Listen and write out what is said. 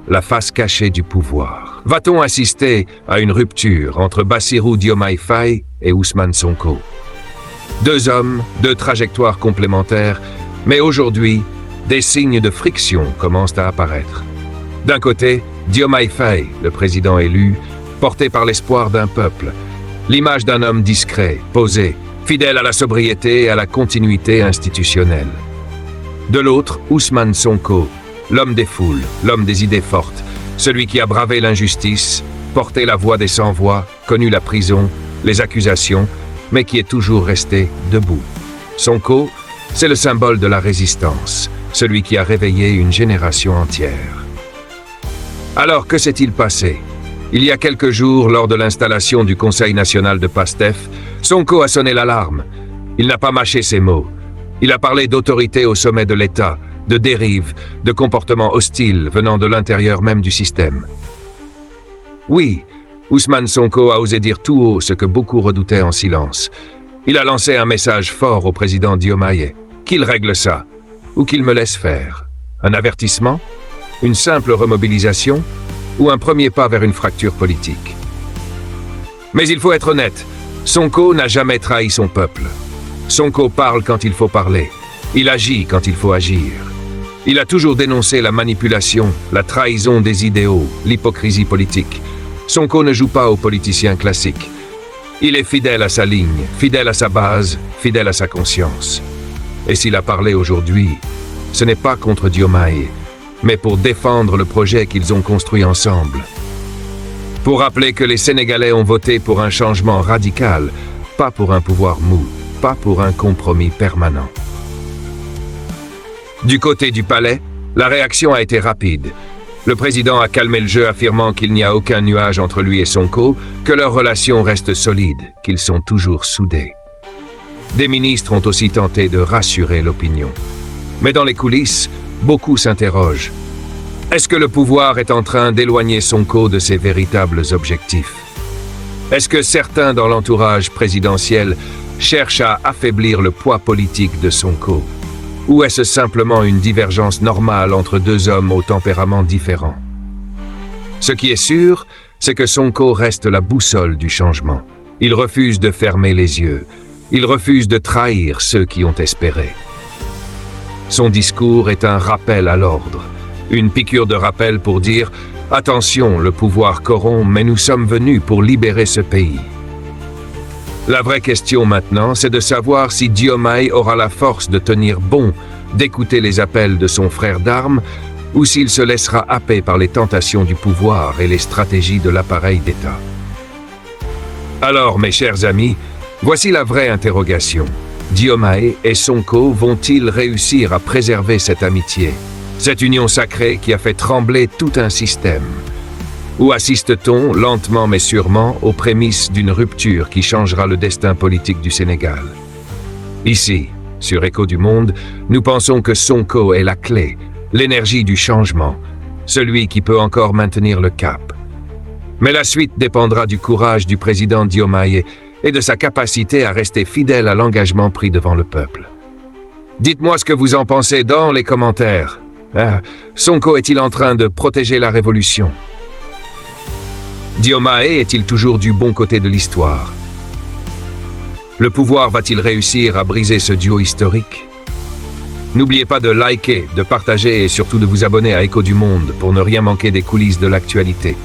la face cachée du pouvoir. Va-t-on assister à une rupture entre Bassirou Diomaye Faye et Ousmane Sonko? Deux hommes, deux trajectoires complémentaires, mais aujourd'hui, des signes de friction commencent à apparaître. D'un côté, Diomaye Faye, le président élu, porté par l'espoir d'un peuple, l'image d'un homme discret, posé, fidèle à la sobriété et à la continuité institutionnelle. De l'autre, Ousmane Sonko, l'homme des foules, l'homme des idées fortes, celui qui a bravé l'injustice, porté la voix des sans-voix, connu la prison, les accusations, mais qui est toujours resté debout. Sonko, c'est le symbole de la résistance, celui qui a réveillé une génération entière. Alors, que s'est-il passé? Il y a quelques jours, lors de l'installation du Conseil national de PASTEF, Sonko a sonné l'alarme. Il n'a pas mâché ses mots. Il a parlé d'autorité au sommet de l'État, de dérives, de comportements hostiles venant de l'intérieur même du système. Oui, Ousmane Sonko a osé dire tout haut ce que beaucoup redoutaient en silence. Il a lancé un message fort au président Diomaye, qu'il règle ça, ou qu'il me laisse faire. Un avertissement? Une simple remobilisation? Ou un premier pas vers une fracture politique? Mais il faut être honnête, Sonko n'a jamais trahi son peuple. Sonko parle quand il faut parler. Il agit quand il faut agir. Il a toujours dénoncé la manipulation, la trahison des idéaux, l'hypocrisie politique. Sonko ne joue pas aux politiciens classiques. Il est fidèle à sa ligne, fidèle à sa base, fidèle à sa conscience. Et s'il a parlé aujourd'hui, ce n'est pas contre Diomaye, mais pour défendre le projet qu'ils ont construit ensemble. Pour rappeler que les Sénégalais ont voté pour un changement radical, pas pour un pouvoir mou, pas pour un compromis permanent. Du côté du palais, la réaction a été rapide. Le président a calmé le jeu, affirmant qu'il n'y a aucun nuage entre lui et Sonko, que leurs relations restent solides, qu'ils sont toujours soudés. Des ministres ont aussi tenté de rassurer l'opinion. Mais dans les coulisses, beaucoup s'interrogent. Est-ce que le pouvoir est en train d'éloigner Sonko de ses véritables objectifs? Est-ce que certains dans l'entourage présidentiel cherchent à affaiblir le poids politique de Sonko? Ou est-ce simplement une divergence normale entre deux hommes au tempérament différent? Ce qui est sûr, c'est que Sonko reste la boussole du changement. Il refuse de fermer les yeux. Il refuse de trahir ceux qui ont espéré. Son discours est un rappel à l'ordre, une piqûre de rappel pour dire « Attention, le pouvoir corrompt, mais nous sommes venus pour libérer ce pays ». La vraie question maintenant, c'est de savoir si Diomaye aura la force de tenir bon, d'écouter les appels de son frère d'armes, ou s'il se laissera happer par les tentations du pouvoir et les stratégies de l'appareil d'État. Alors, mes chers amis, voici la vraie interrogation. Diomaye et Sonko vont-ils réussir à préserver cette amitié, cette union sacrée qui a fait trembler tout un système? Ou assiste-t-on, lentement mais sûrement, aux prémices d'une rupture qui changera le destin politique du Sénégal? Ici, sur Écho du Monde, nous pensons que Sonko est la clé, l'énergie du changement, celui qui peut encore maintenir le cap. Mais la suite dépendra du courage du président Diomaye et de sa capacité à rester fidèle à l'engagement pris devant le peuple. Dites-moi ce que vous en pensez dans les commentaires. Sonko est-il en train de protéger la révolution? Diomaye est-il toujours du bon côté de l'histoire? Le pouvoir va-t-il réussir à briser ce duo historique? N'oubliez pas de liker, de partager et surtout de vous abonner à Écho du Monde pour ne rien manquer des coulisses de l'actualité.